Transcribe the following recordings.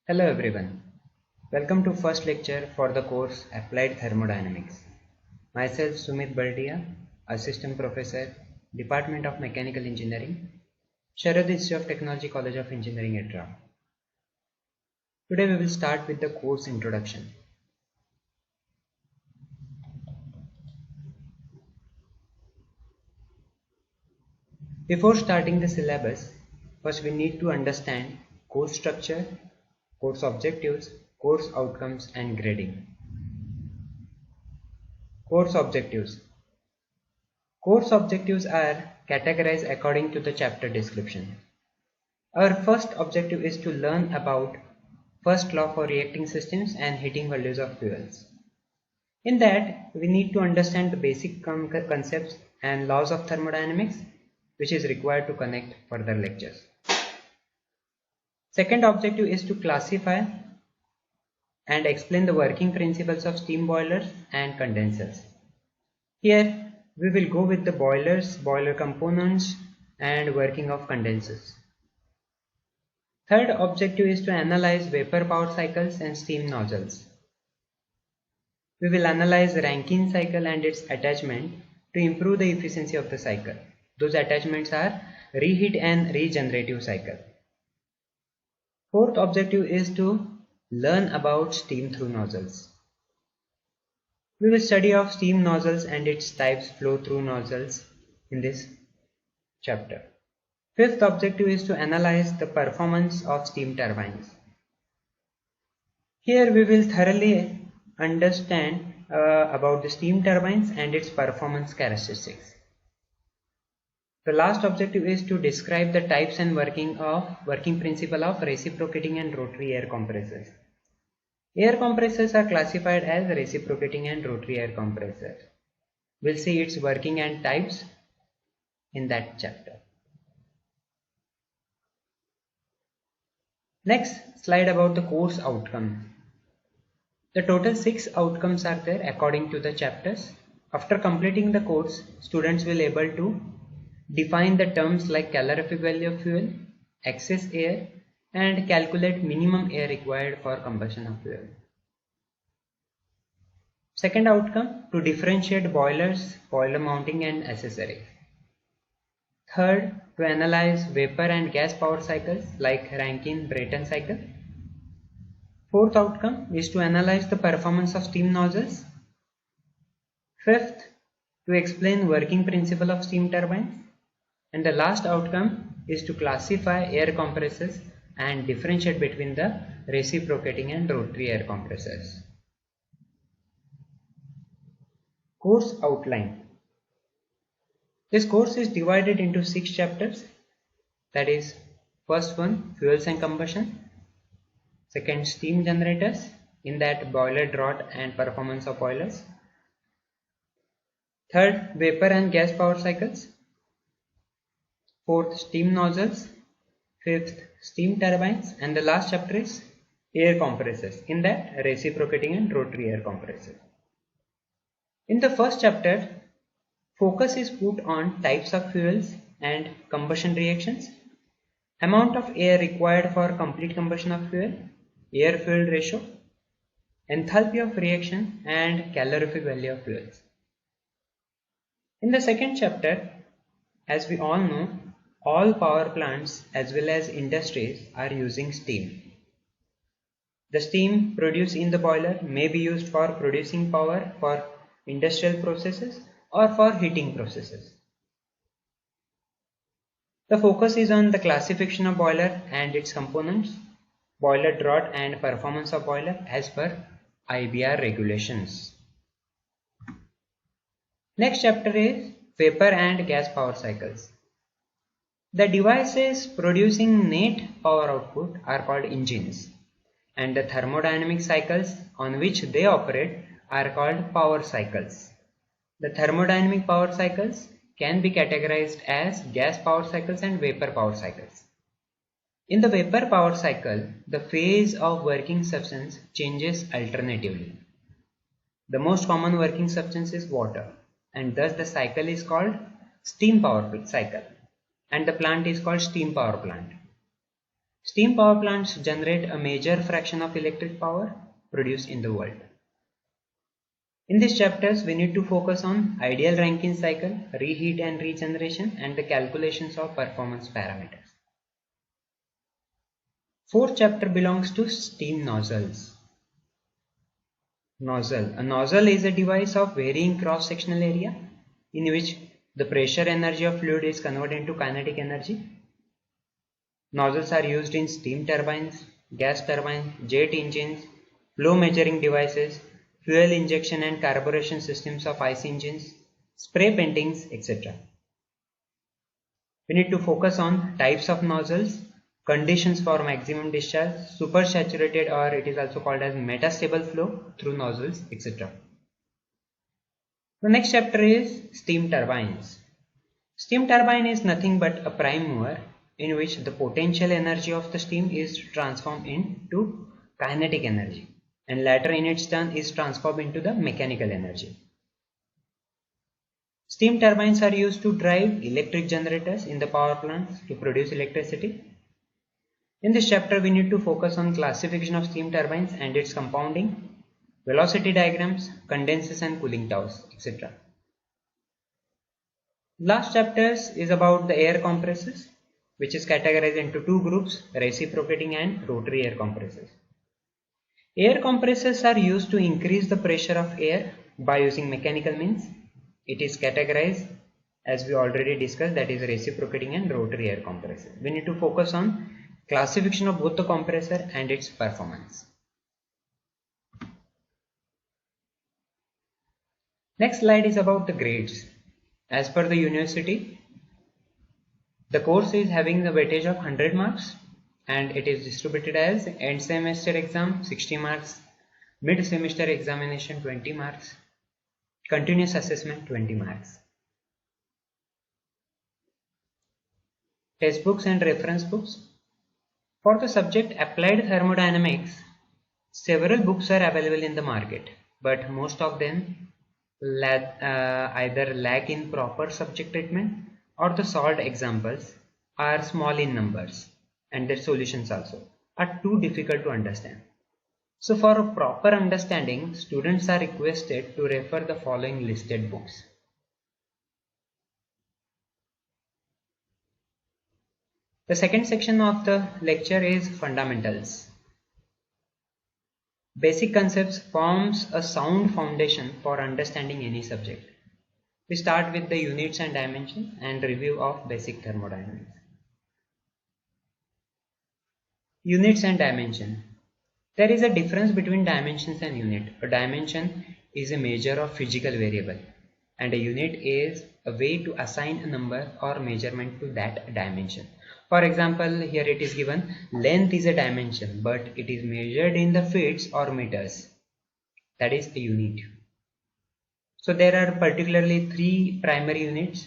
Hello everyone. Welcome to first lecture for the course Applied Thermodynamics. Myself Sumit Baldia, Assistant Professor, Department of Mechanical Engineering, Sharad Institute of Technology, College of Engineering, etc. Today we will start with the course introduction. Before starting the syllabus, first we need to understand course structure, course objectives, course outcomes and grading. Course objectives. Course objectives are categorized according to the chapter description. Our first objective is to learn about first law for reacting systems and heating values of fuels. In that, we need to understand the basic concepts and laws of thermodynamics, which is required to connect further lectures. Second objective is to classify and explain the working principles of steam boilers and condensers. Here, we will go with the boilers, boiler components, and working of condensers. Third objective is to analyze vapor power cycles and steam nozzles. We will analyze Rankine cycle and its attachment to improve the efficiency of the cycle. Those attachments are reheat and regenerative cycle. Fourth objective is to learn about steam through nozzles. We will study of steam nozzles and its types, flow through nozzles in this chapter. Fifth objective is to analyze the performance of steam turbines. Here we will thoroughly understand about the steam turbines and its performance characteristics. The last objective is to describe the types and working principle of reciprocating and rotary air compressors. Air compressors are classified as reciprocating and rotary air compressors. We'll see its working and types in that chapter. Next slide about the course outcome. The total 6 outcomes are there according to the chapters. After completing the course, students will able to define the terms like calorific value of fuel, excess air, and calculate minimum air required for combustion of fuel. Second outcome, to differentiate boilers, boiler mounting and accessories. Third, to analyze vapor and gas power cycles like Rankine-Brayton cycle. Fourth outcome is to analyze the performance of steam nozzles. Fifth, to explain working principle of steam turbines. And the last outcome is to classify air compressors and differentiate between the reciprocating and rotary air compressors. Course outline. This course is divided into 6 chapters. That is, first one, fuels and combustion. Second, steam generators, in that boiler draught and performance of boilers. Third, vapor and gas power cycles. Fourth, steam nozzles. Fifth, steam turbines. And the last chapter is air compressors, in that reciprocating and rotary air compressors. In the first chapter, focus is put on types of fuels and combustion reactions, amount of air required for complete combustion of fuel, air-fuel ratio, enthalpy of reaction, and calorific value of fuels. In the second chapter, as we all know, all power plants as well as industries are using steam. The steam produced in the boiler may be used for producing power for industrial processes or for heating processes. The focus is on the classification of boiler and its components, boiler draught and performance of boiler as per IBR regulations. Next chapter is vapor and gas power cycles. The devices producing net power output are called engines, and the thermodynamic cycles on which they operate are called power cycles. The thermodynamic power cycles can be categorized as gas power cycles and vapor power cycles. In the vapor power cycle, the phase of working substance changes alternatively. The most common working substance is water, and thus the cycle is called steam power cycle, and the plant is called steam power plant. Steam power plants generate a major fraction of electric power produced in the world. In these chapters, we need to focus on ideal Rankine cycle, reheat and regeneration, and the calculations of performance parameters. Fourth chapter belongs to steam nozzles. Nozzle. A nozzle is a device of varying cross-sectional area in which the pressure energy of fluid is converted into kinetic energy. Nozzles are used in steam turbines, gas turbines, jet engines, flow measuring devices, fuel injection and carburation systems of ICE engines, spray paintings, etc. We need to focus on types of nozzles, conditions for maximum discharge, supersaturated, or it is also called as metastable flow through nozzles, etc. The next chapter is steam turbines. Steam turbine is nothing but a prime mover in which the potential energy of the steam is transformed into kinetic energy, and later in its turn is transformed into the mechanical energy. Steam turbines are used to drive electric generators in the power plants to produce electricity. In this chapter, we need to focus on classification of steam turbines and its compounding, velocity diagrams, condensers and cooling towers, etc. Last chapters is about the air compressors, which is categorized into two groups, reciprocating and rotary air compressors. Air compressors are used to increase the pressure of air by using mechanical means. It is categorized, as we already discussed, that is reciprocating and rotary air compressor. We need to focus on classification of both the compressor and its performance. Next slide is about the grades. As per the university, the course is having a weightage of 100 marks and it is distributed as end semester exam 60 marks, mid semester examination 20 marks, continuous assessment 20 marks. Textbooks and reference books. For the subject Applied Thermodynamics, several books are available in the market, but most of them either lack in proper subject treatment or the solved examples are small in numbers and their solutions also are too difficult to understand. So for a proper understanding, students are requested to refer the following listed books. The second section of the lecture is Fundamentals. Basic concepts forms a sound foundation for understanding any subject. We start with the units and dimensions and review of basic thermodynamics. Units and dimension. There is a difference between dimensions and unit. A dimension is a measure of physical variable and a unit is a way to assign a number or measurement to that dimension. For example, here it is given length is a dimension, but it is measured in the feet or meters. That is a unit. So there are particularly three primary units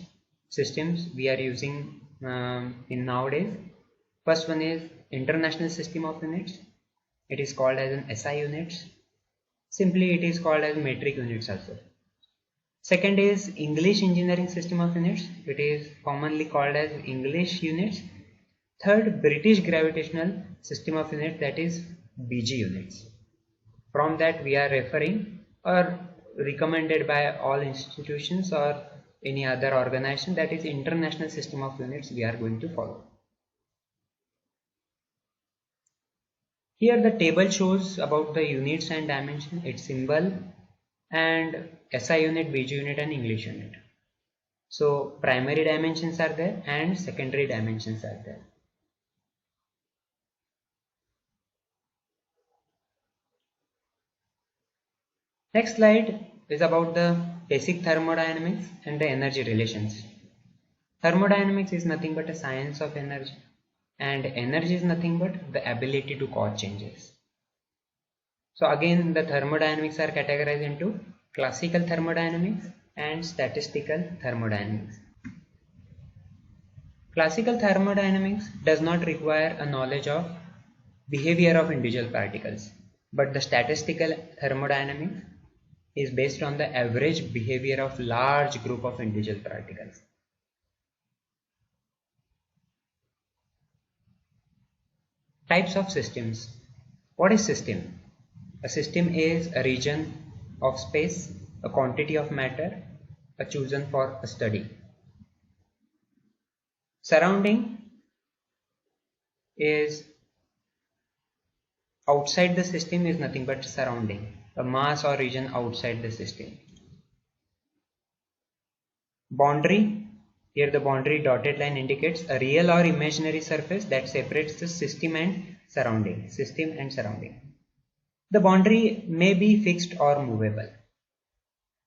systems we are using in nowadays. First one is International System of Units. It is called as an SI units. Simply it is called as metric units also. Second is English Engineering System of Units. It is commonly called as English units. Third, British Gravitational System of Units, that is BG units. From that we are referring or recommended by all institutions or any other organization, that is International System of Units we are going to follow. Here the table shows about the units and dimension, its symbol and SI unit, BG unit and English unit. So primary dimensions are there and secondary dimensions are there. Next slide is about the basic thermodynamics and the energy relations. Thermodynamics is nothing but a science of energy, and energy is nothing but the ability to cause changes. So again, the thermodynamics are categorized into classical thermodynamics and statistical thermodynamics. Classical thermodynamics does not require a knowledge of behavior of individual particles, but the statistical thermodynamics is based on the average behavior of large group of individual particles. Types of systems. What is system? A system is a region of space, a quantity of matter, a chosen for a study. Surrounding is outside the system is nothing but surrounding, a mass or region outside the system. Boundary, here the boundary dotted line indicates a real or imaginary surface that separates the system and surrounding. The boundary may be fixed or movable.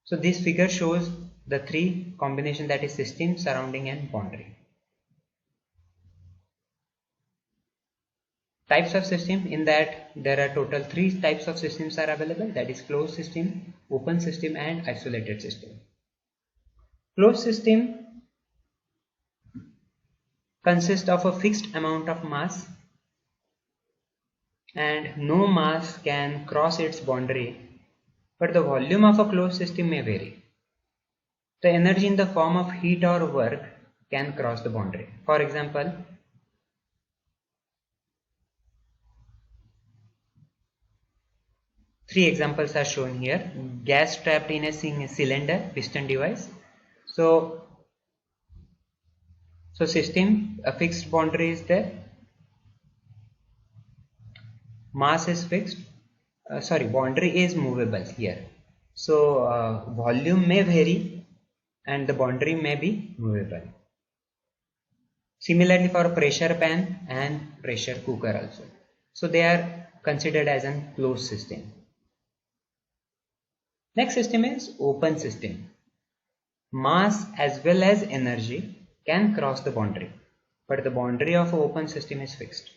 So this figure shows the three combination, that is system, surrounding and boundary. Types of system, in that there are total 3 types of systems are available, that is closed system, open system and isolated system. Closed system consists of a fixed amount of mass and no mass can cross its boundary, but the volume of a closed system may vary. The energy in the form of heat or work can cross the boundary. For example, three examples are shown here. Gas trapped in a cylinder piston device. So system, a fixed boundary is there, mass is fixed, boundary is movable here. So volume may vary and the boundary may be movable. Similarly for pressure pan and pressure cooker also. So they are considered as a closed system. Next system is open system. Mass as well as energy can cross the boundary, but the boundary of open system is fixed.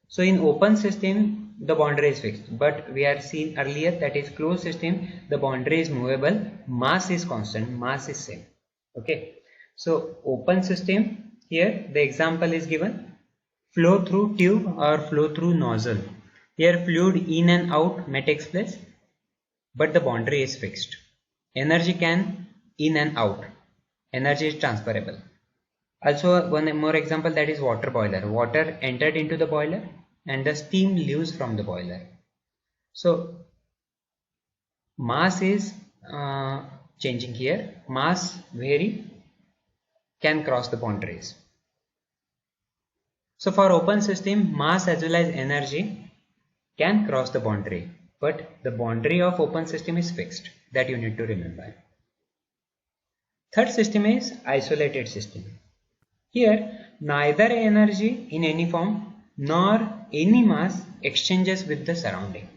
So in open system the boundary is fixed, but we have seen earlier that is closed system, the boundary is movable, mass is constant, mass is same. Okay, so open system, here the example is given, flow through tube or flow through nozzle. Here fluid in and out may take place, but the boundary is fixed. Energy can in and out, energy is transferable. Also one more example, that is water boiler. Water entered into the boiler and the steam leaves from the boiler. So mass is changing here, mass vary, can cross the boundaries. So for open system, mass as well as energy can cross the boundary, but the boundary of open system is fixed, that you need to remember. Third system is isolated system. Here neither energy in any form nor any mass exchanges with the surrounding.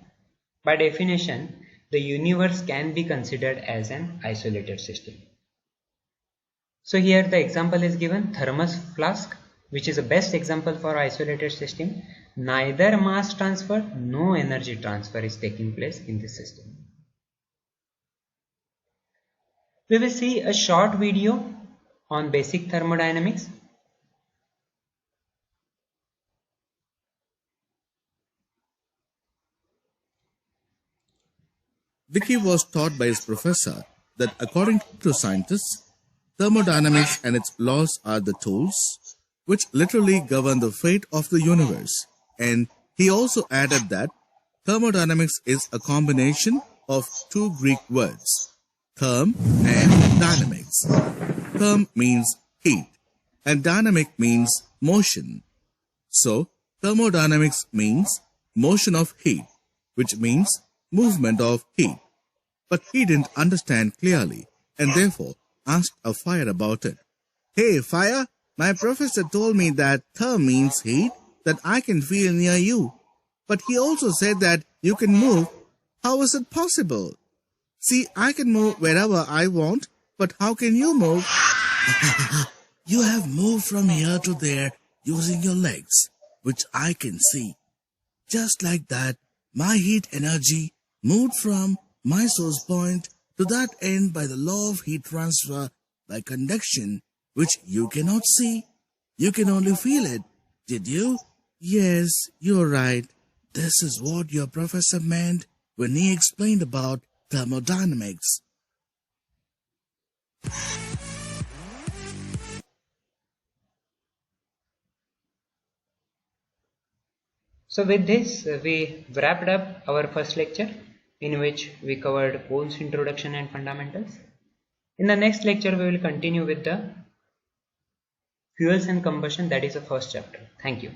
By definition, the universe can be considered as an isolated system. So here the example is given, thermos flask, which is the best example for isolated system. Neither mass transfer nor energy transfer is taking place in this system. We will see a short video on basic thermodynamics. Vicky was taught by his professor that according to scientists, thermodynamics and its laws are the tools which literally govern the fate of the universe. And he also added that thermodynamics is a combination of two Greek words, therm and dynamics. Therm means heat and dynamic means motion. So, thermodynamics means motion of heat, which means movement of heat. But he didn't understand clearly and therefore asked a fire about it. Hey fire, my professor told me that therm means heat that I can feel near you. But he also said that you can move. How is it possible? See, I can move wherever I want, but how can you move? You have moved from here to there using your legs, which I can see. Just like that, my heat energy moved from my source point to that end by the law of heat transfer by conduction, which you cannot see. You can only feel it. Did you? Yes, you're right. This is what your professor meant when he explained about thermodynamics. So with this, we wrapped up our first lecture, in which we covered Bohr's introduction and fundamentals. In the next lecture, we will continue with the fuels and combustion, that is the first chapter. Thank you.